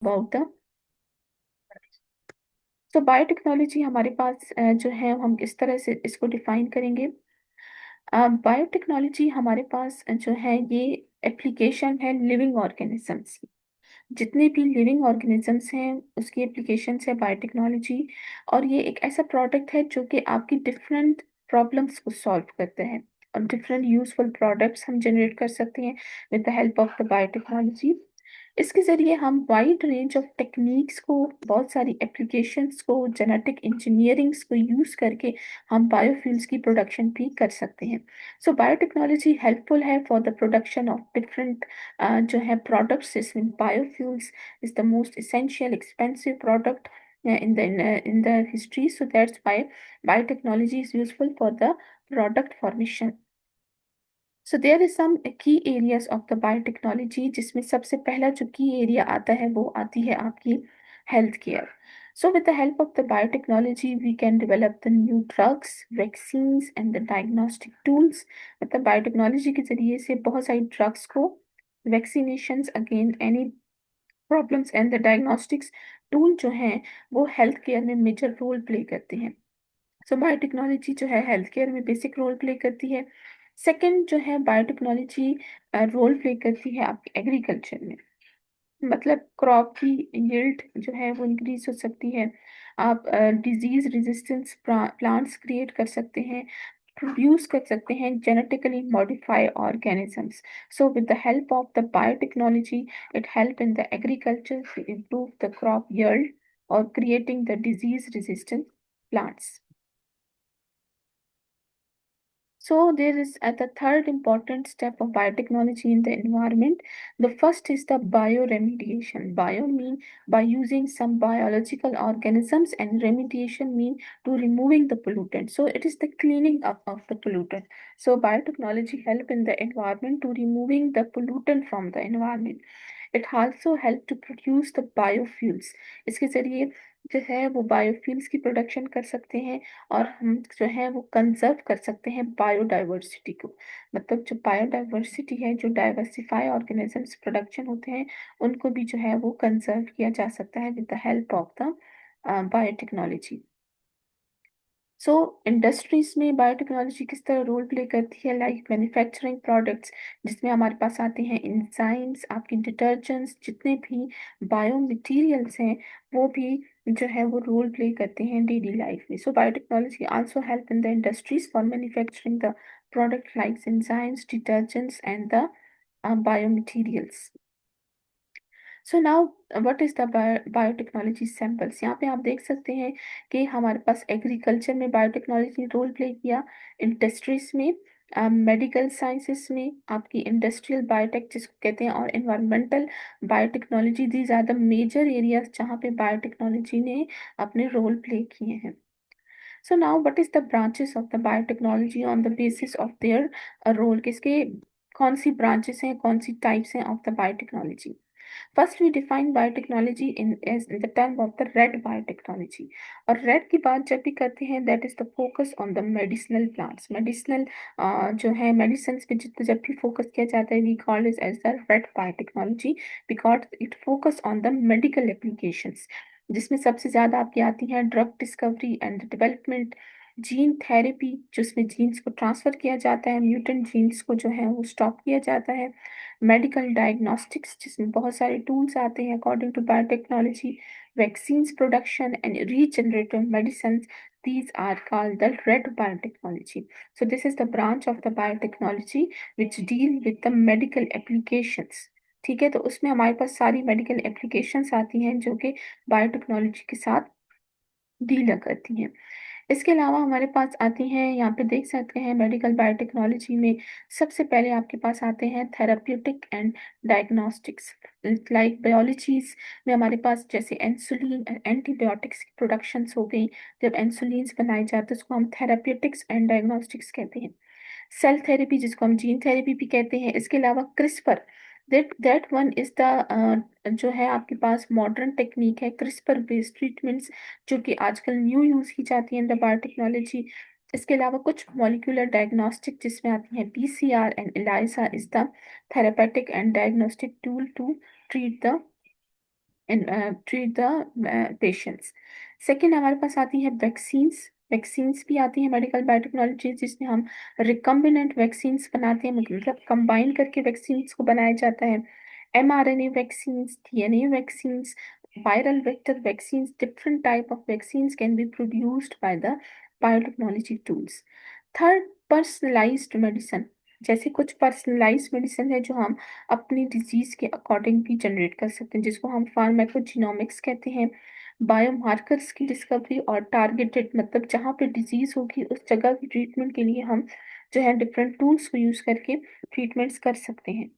About the तो biotechnology हमारे पास जो है हम किस तरह से इसको डिफाइन करेंगे। बायोटेक्नोलॉजी हमारे पास जो है ये एप्लीकेशन है लिविंग ऑर्गेनिजम्स की। जितने भी लिविंग ऑर्गेनिजम्स हैं उसकी एप्लीकेशन है बायोटेक्नोलॉजी। और ये एक ऐसा प्रोडक्ट है जो कि आपकी डिफरेंट प्रॉब्लम्स को सॉल्व करते हैं और डिफरेंट यूजफुल प्रोडक्ट्स हम जनरेट कर सकते हैं with the help of the biotechnology. इसके ज़रिए हम वाइड रेंज ऑफ टेक्निक्स को, बहुत सारी एप्लीकेशंस को, जेनेटिक इंजीनियरिंग्स को यूज़ करके हम बायोफ्यूल्स की प्रोडक्शन भी कर सकते हैं। सो बायोटेक्नोलॉजी हेल्पफुल है for the production of different जो है प्रोडक्ट्स, जिसमें biofuels is the most essential expensive product in the history. So that's why biotechnology is useful for the product formation. So there is some key areas of the biotechnology, जिसमें सबसे पहला जो की area आता है वो आती है आपकी health care. So with the help of the biotechnology we can develop the new drugs, vaccines and the diagnostic tools. मतलब बायोटेक्नोलॉजी के जरिए से बहुत सारी ड्रग्स को, vaccinations against any problems and the diagnostics tool जो हैं वो हेल्थ केयर में मेजर रोल प्ले करते हैं। सो बायोटेक्नोलॉजी जो है हेल्थ केयर में बेसिक रोल प्ले करती है। सेकंड जो है बायोटेक्नोलॉजी रोल प्ले करती है आपके एग्रीकल्चर में। मतलब क्रॉप की यील्ड जो है वो इंक्रीज हो सकती है। आप डिजीज रेजिस्टेंस प्लांट्स क्रिएट कर सकते हैं, प्रोड्यूस कर सकते हैं genetically modify organisms. So with the help of the biotechnology it help in the agriculture to improve the crop yield और creating the disease resistant plants. So there is at the third important step of biotechnology in the environment. The first is the bioremediation. Bio mean by using some biological organisms, and remediation mean to removing the pollutant. So it is the cleaning up of the pollutant. So biotechnology help in the environment to removing the pollutant from the environment. It also help to produce the biofuels. इसके जरिए जो है वो biofuels की production कर सकते हैं और हम जो है वो कंजर्व कर सकते हैं बायोडाइवर्सिटी को। मतलब जो बायोडाइवर्सिटी है, जो डाइवर्सिफाई ऑर्गेनिजम्स प्रोडक्शन होते हैं, उनको भी जो है वो कंजर्व किया जा सकता है with the help of the biotechnology. So industries में बायोटेक्नोलॉजी किस तरह रोल प्ले करती है, लाइक मैन्युफैक्चरिंग प्रोडक्ट्स, जिसमें हमारे पास आते हैं इंजाइम्स, आपकी डिटर्जेंट्स, जितने भी बायो मटीरियल्स हैं वो भी जो है वो रोल प्ले करते हैं डेली लाइफ में। So biotechnology also help in the industries for manufacturing the product like enzymes, detergents and the bio materials. So now what is the biotechnology samples. यहाँ पे आप देख सकते हैं कि हमारे पास एग्रीकल्चर में बायोटेक्नोलॉजी रोल प्ले किया, इंडस्ट्रीज में, मेडिकल साइंसेस में आपकी इंडस्ट्रियल बायोटेक जिसको कहते हैं, और environmental biotechnology. These are the major areas जहाँ पे बायोटेक्नोलॉजी ने अपने रोल प्ले किए हैं। So now what is the branches of the biotechnology on the basis of their role. किसके कौन सी ब्रांचेस हैं, कौन सी टाइप्स हैं of the biotechnology. First, we define biotechnology in the term of the red biotechnology. और red की बात जब भी करते हैं, that is the focus on the medicinal plants. Medicinal जो है medicines पे जब भी focus किया जाता है, we call it as the red biotechnology because it focus on the medical applications. जिसमें सबसे ज़्यादा आपकी आती हैं drug discovery and development, gene therapy जिसमें जीन्स को ट्रांसफ़र किया जाता है, म्यूटेंट जीन्स को जो है वो स्टॉप किया जाता है, मेडिकल डायग्नोस्टिक्स जिसमें बहुत सारे टूल्स आते हैं according to biotechnology, vaccines production and regenerative medicine. These are called the red biotechnology. So this is the branch of the biotechnology which deal with the medical applications. ठीक है, तो उसमें हमारे पास सारी मेडिकल एप्लीकेशंस आती हैं जो कि बायोटेक्नोलॉजी के साथ डील करती हैं। इसके अलावा हमारे पास आती हैं, यहाँ पे देख सकते हैं मेडिकल बायोटेक्नोलॉजी में सबसे पहले आपके पास आते हैं थेराप्यूटिक एंड डायग्नोस्टिक्स। लाइक बायोलॉजीज में हमारे पास जैसे इंसुलिन, एंटीबायोटिक्स की प्रोडक्शंस हो गई। जब इंसुलिन्स बनाए जाते हैं उसको हम थेराप्यूटिक्स एंड डायग्नोस्टिक्स कहते हैं। सेल थेरेपी जिसको हम जीन थेरेपी भी कहते हैं। इसके अलावा CRISPR, that one is the जो है आपके पास मॉडर्न टेक्निक है, क्रिस्पर बेस्ड ट्रीटमेंट्स जो कि आजकल न्यू यूज की जाती है इन द बायोटेक्नोलॉजी। इसके अलावा कुछ मॉलिक्यूलर डायग्नोस्टिक जिसमें आती हैं PCR and ELISA is the therapeutic and diagnostic tool to treat the and treat the patients. Second हमारे पास आती है वैक्सीन्स। वैक्सीन्स भी आती है मेडिकल बायोटेक्नोलॉजी, जिसमें हम रिकम्बिनेंट वैक्सीन्स बनाते हैं, मतलब कंबाइन करके वैक्सीन्स को बनाया जाता है। mRNA vaccines, DNA vaccines, viral vector vaccines, different type of vaccines can be produced by the biotechnology tools. Third, personalised medicine. जैसे कुछ पर्सनलाइज्ड मेडिसिन है जो हम अपनी डिजीज के अकॉर्डिंग भी जनरेट कर सकते हैं, जिसको हम फार्माकोजिनोमिक्स कहते हैं। बायोमार्कर्स की डिस्कवरी और टारगेटेड, मतलब जहाँ पे डिजीज होगी उस जगह की ट्रीटमेंट के लिए हम जो है डिफरेंट टूल्स को यूज करके ट्रीटमेंट्स कर सकते हैं।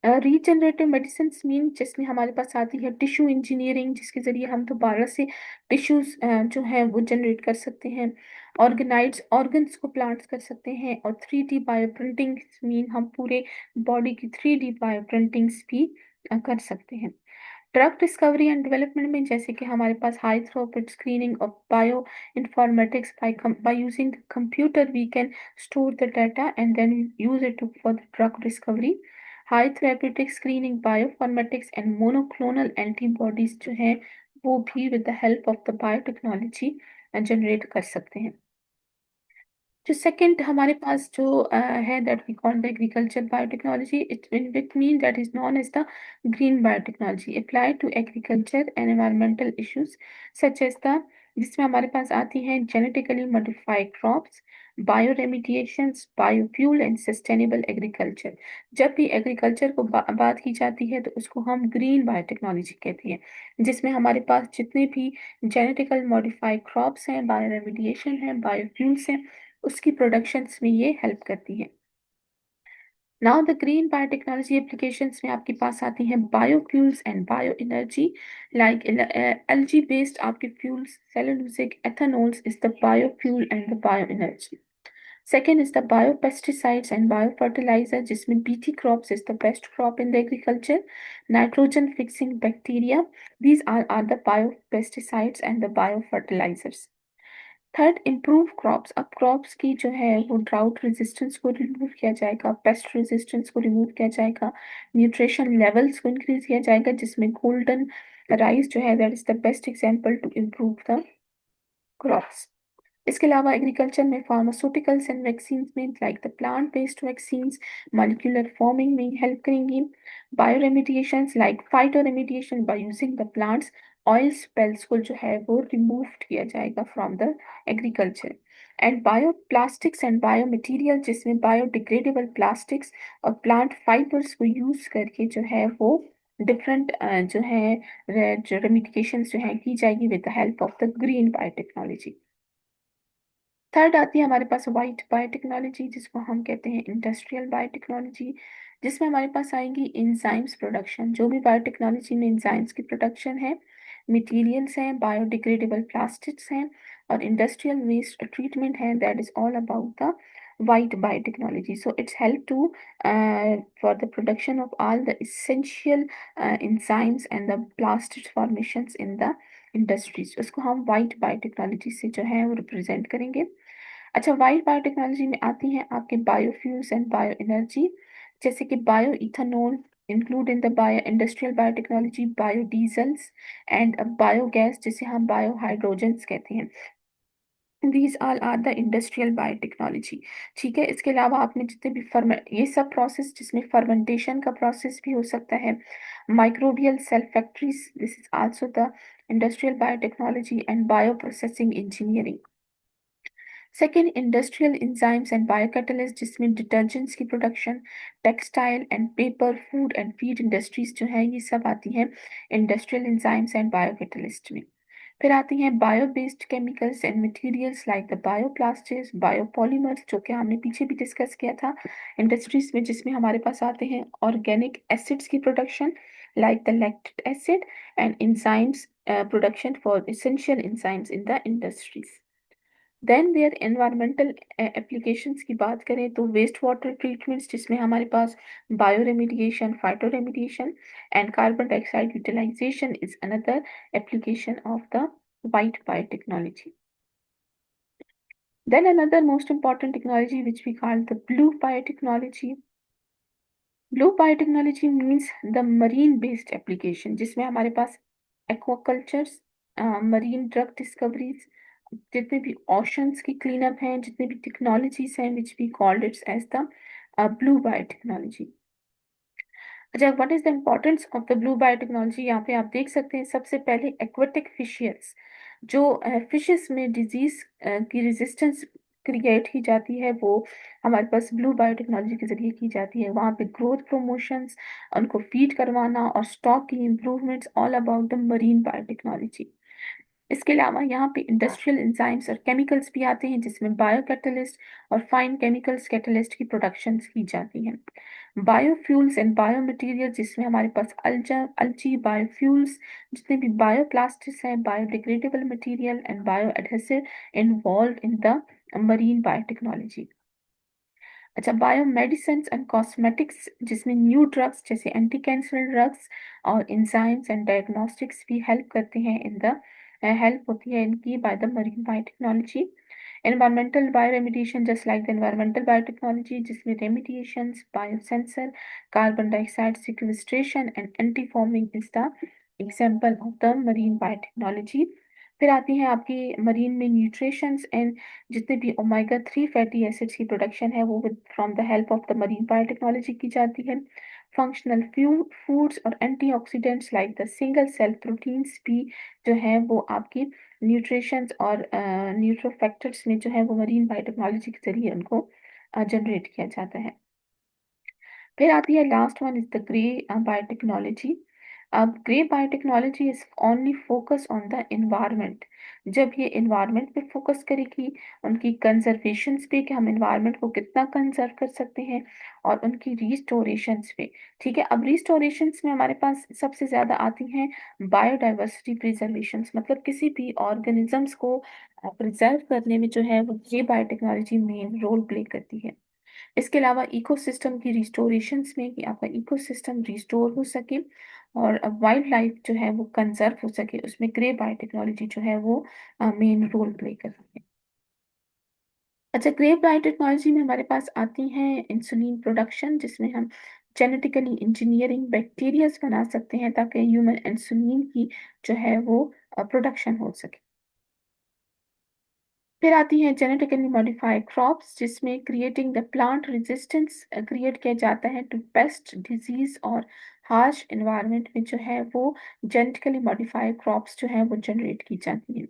रीजनरेटिव मेडिसिन मीन जिसमें हमारे पास आती है टिश्यू इंजीनियरिंग, जिसके जरिए हम दोबारा से टिश्यूज जो है वो जनरेट कर सकते हैं। ऑर्गेनाइज ऑर्गन्स को प्लांट्स कर सकते हैं। और 3D बायो प्रिंटिंग मीन हम पूरे बॉडी की 3D बायो प्रिंटिंग्स भी कर सकते हैं। ड्रग डिस्कवरी एंड डेवलपमेंट में जैसे कि हमारे पास high throughput screening of bio informatics, by using computer we can store the data and then use it for the drug discovery. High throughput screening bioinformatics and monoclonal antibodies जो हैं वो भी with the help of the biotechnology generate कर सकते हैं। जो second हमारे पास जो है that we call the agriculture biotechnology, it mean that is known as the green biotechnology applied to agriculture and environmental issues such as the, जिसमें हमारे पास आती हैं genetically modified crops, bio remediations, biofuel and sustainable agriculture. जब भी agriculture को बात की जाती है तो उसको हम ग्रीन बायोटेक्नोलॉजी कहते हैं, जिसमें हमारे पास जितने भी जेनेटिकल मॉडिफाइड क्रॉप्स हैं, बायो रेमिडिएशन है, बायोफ्यूल्स हैं, उसकी प्रोडक्शंस में ये हेल्प करती है। Now the green biotechnology applications में आपके पास आती हैं biofuels and bio energy, like algae based आपके fuels, cellulosic ethanols is the biofuel and the bio energy. Second is the biopesticides and biofertilizer, जिसमें BT crops is the best crop in the agriculture. Nitrogen fixing bacteria, these are the biopesticides and the biofertilizers. Third, improve crops. अब crops की जो है वो drought resistance को remove किया जाएगा, paste resistance को रिमूव किया जाएगा, न्यूट्रिशन लेवल्स को इंक्रीज किया जाएगा, जिसमें गोल्डन राइस जो है that is the best example to improve the crops. इसके अलावा एग्रीकल्चर में फार्मास्यूटिकल्स एंड वैक्सीन्स में like the plant based vaccines molecular farming में हेल्प करेंगी। Bio remediations like phyto remediation by using the plants, oil spills को जो है वो रिमूव किया जाएगा from the agriculture. And bio plastics and bio material, जिसमें बायोडिग्रेडेबल प्लास्टिक्स और प्लांट फाइबर्स को यूज करके जो है वो डिफरेंट जो है जो रेमिडिएशन जो है की जाएगी with the help of the green biotechnology. Third आती है हमारे पास वाइट बायोटेक्नोलॉजी, जिसको हम कहते हैं इंडस्ट्रियल बायोटेक्नोलॉजी, जिसमें हमारे पास आएंगी इंजाइम्स प्रोडक्शन। जो भी बायोटेक्नोलॉजी में इंजाइम्स की प्रोडक्शन है, मटेरियल्स हैं, बायोडिग्रेडेबल प्लास्टिक्स हैं और इंडस्ट्रियल वेस्ट ट्रीटमेंट है, that is all about the white biotechnology. So it's help to for the production of all the essential enzymes and the plastic formations in the industries. उसको हम white biotechnology से जो है वो represent करेंगे। अच्छा, white biotechnology में आती हैं आपके बायोफ्यूल्स एंड बायो एनर्जी, जैसे कि bio ethanol include in the bio industrial biotechnology, biodiesels and biogas जिसे हम बायो हाइड्रोजन्स कहते हैं। These all are the industrial biotechnology. ठीक है, इसके अलावा आपने जितने भी ये सब प्रोसेस जिसमें फर्मेंटेशन का प्रोसेस भी हो सकता है, microbial cell factories, this is also the industrial biotechnology and bio processing engineering. Second, industrial enzymes and biocatalyst, जिसमें डिटर्जेंट्स की production, textile and paper, food and feed industries जो है ये सब आती हैं इंडस्ट्रियल इंजाइम्स एंड बायोकैटलिस्ट में। फिर आती हैं bio based chemicals and materials like the bioplastics, biopolymers, जो कि हमने पीछे भी डिस्कस किया था इंडस्ट्रीज में, जिसमें हमारे पास आते हैं ऑर्गेनिक एसिड्स की production like the lactic acid and enzymes production for essential enzymes in the industries. Then there environmental applications की बात करें तो वेस्ट वाटर ट्रीटमेंट्स, जिसमें हमारे पास bio remediation, phyto remediation and carbon dioxide utilisation is another application of the white biotechnology. Then another most important technology which we call the blue biotechnology. Blue biotechnology means the marine based application, जिसमें हमारे पास एक्वाकल्चर्स, marine drug discoveries, जितने भी oceans की clean up हैं, जितने भी technologies हैं, which we called its as the blue biotechnology. अच्छा, what is the importance of the blue biotechnology? यहाँ पे आप देख सकते हैं, सबसे पहले एक्वेटिक फिशियंस, जो फिशेस में डिजीज की रेजिस्टेंस क्रिएट की जाती है, वो हमारे पास ब्लू बायोटेक्नोलॉजी के जरिए की जाती है। वहाँ पे ग्रोथ प्रमोशंस, उनको फीड करवाना और स्टॉक की improvements, all about the marine biotechnology. इसके अलावा यहाँ पे इंडस्ट्रियल एंजाइम्स और केमिकल्स भी आते हैं, जिसमें बायो कैटलिस्ट और फाइन केमिकल्स कैटलिस्ट की प्रोडक्शंस की जाती हैं। बायोफ्यूल्स एंड बायो मटेरियल, जिसमें हमारे पास अल्ची बायोफ्यूल्स, जितने भी बायोप्लास्टिक्स हैं, biodegradable material and bio adhesive involve in the marine biotechnology. अच्छा, बायोमेडिसिन एंड कॉस्मेटिक्स, जिसमें न्यू ड्रग्स जैसे एंटी कैंसर ड्रग्स और इंजाइम्स एंड डायग्नोस्टिक्स भी हेल्प करते हैं इन द हेल्प होती है इनकी by the marine biotechnology. Environmental bioremediation, just like the environmental biotechnology, जिसमें remediations, biosensor, carbon dioxide sequestration and anti forming is the example of the marine biotechnology. फिर आती है आपकी मरीन में न्यूट्रिशंस एंड जितने भी ओमेगा 3 फैटी एसिड्स की production है, वो with from the help of the marine biotechnology की जाती है। फंक्शनल फूड्स और antioxidants like the single cell proteins भी जो है वो आपकी न्यूट्रिशंस और न्यूट्रोफैक्टर्स में जो है वो मरीन बायोटेक्नोलॉजी के जरिए उनको जनरेट किया जाता है। फिर आती है last one is the grey biotechnology. अब grey biotechnology is only focus on the environment. जब ये इन्वायरमेंट पे फोकस करेगी, उनकी कंजर्वेशन पे कि हम इन्वायरमेंट को कितना कंजर्व कर सकते हैं, और उनकी रिस्टोरेशन पे। ठीक है, अब रिस्टोरेशन में हमारे पास सबसे ज्यादा आती हैं बायोडाइवर्सिटी प्रिजर्वेशन, मतलब किसी भी ऑर्गेनिजम्स को प्रिजर्व करने में जो है वो ये बायोटेक्नोलॉजी मेन रोल प्ले करती है। इसके अलावा इकोसिस्टम की रिस्टोरेशंस में कि आपका इकोसिस्टम रिस्टोर हो सके और वाइल्ड लाइफ जो है वो कंजर्व हो सके, उसमें ग्रे बायोटेक्नोलॉजी जो है वो मेन रोल प्ले करती है। अच्छा, ग्रे बायोटेक्नोलॉजी में हमारे पास आती हैं इंसुलिन प्रोडक्शन, जिसमें हम जेनेटिकली इंजीनियरिंग बैक्टीरियाज बना सकते हैं ताकि ह्यूमन इंसुलिन की जो है वो प्रोडक्शन हो सके। फिर आती हैं जेनेटिकली मॉडिफाइड क्रॉप्स, जिसमें creating the plant resistance create किया जाता है टू पेस्ट डिजीज और हार्श इन्वायरमेंट में जो है वो जेनेटिकली मॉडिफाइड क्रॉप्स जो है वो जनरेट की जाती हैं।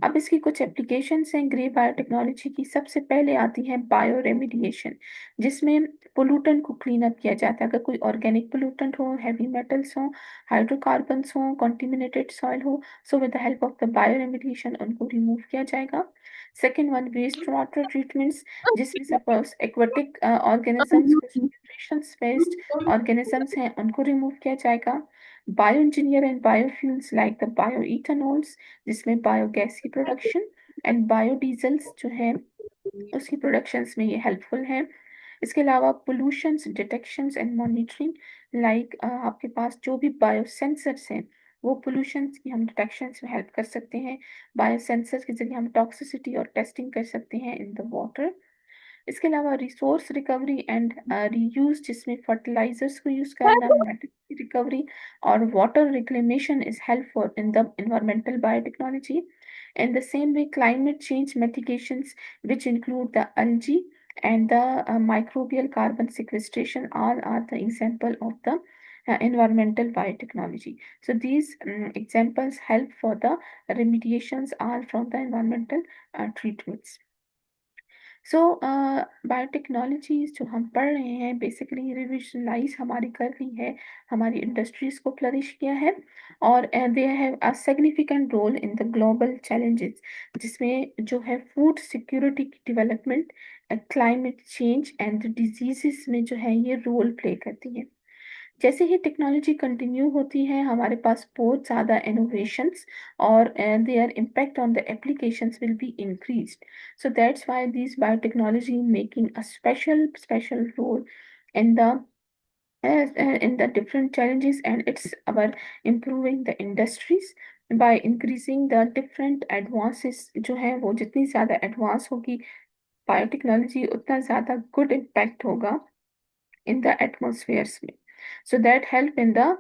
अब इसकी कुछ एप्लीकेशंस हैं ग्रे बायोटेक्नोलॉजी की। सबसे पहले आती है बायो रेमिडिएशन, जिसमें पोलूटेंट को क्लीन अप किया जाता है। अगर कोई ऑर्गेनिक पोलूटेंट हो, हैवी मेटल्स हो, हाइड्रोकार्बन्स हो, कॉन्टिमिनेटेड सॉइल हो, so with the help of the bio remediation उनको रिमूव किया जाएगा। Second one, waste water treatments, जिसमें सपोज एक्वेटिक ऑर्गेनिजम्स, कुछ न्यूट्रिशन बेस्ड ऑर्गेनिजम्स हैं, उनको रिमूव किया जाएगा। Bio engineer and biofuels like the bio ethanols, जिसमें बायोगैस की प्रोडक्शन एंड बायोडीजल्स जो है उसकी प्रोडक्शंस में ये हेल्पफुल है। इसके अलावा pollutions detections and monitoring, like आपके पास जो भी बायोसेंसर्स हैं, वो पोल्यूशंस की हम डिटेक्शंस में हेल्प कर सकते हैं। बायोसेंसर्स के जरिए हम टॉक्सिसिटी और टेस्टिंग कर सकते हैं इन द वाटर। इसके अलावा रिसोर्स रिकवरी एंड रीयूज, जिसमें फर्टिलाइजर्स को यूज करना, मेटल की रिकवरी और water reclamation is helpful in the environmental biotechnology. In the same way, climate change mitigations, which include the algae and the microbial carbon sequestration, all are the example of the environmental biotechnology. So these examples help for the remediations all from the environmental treatments. So biotechnologies जो हम पढ़ रहे हैं, basically रिविजनलाइज हमारी कर रही है, हमारी इंडस्ट्रीज को फ्लरिश किया है, और they have a significant role in the global challenges, जिसमें जो है फूड सिक्योरिटी की development, climate change and diseases में जो है ये रोल प्ले करती है। जैसे ही टेक्नोलॉजी कंटिन्यू होती है, हमारे पास बहुत ज़्यादा इनोवेशंस और there impact on the applications will be increased. So that's why these biotechnology making a special role in the different challenges, and it's our improving the industries by increasing the different advances जो है वो जितनी ज़्यादा advance होगी biotechnology, उतना ज़्यादा good impact होगा in the atmosphere. So that help in the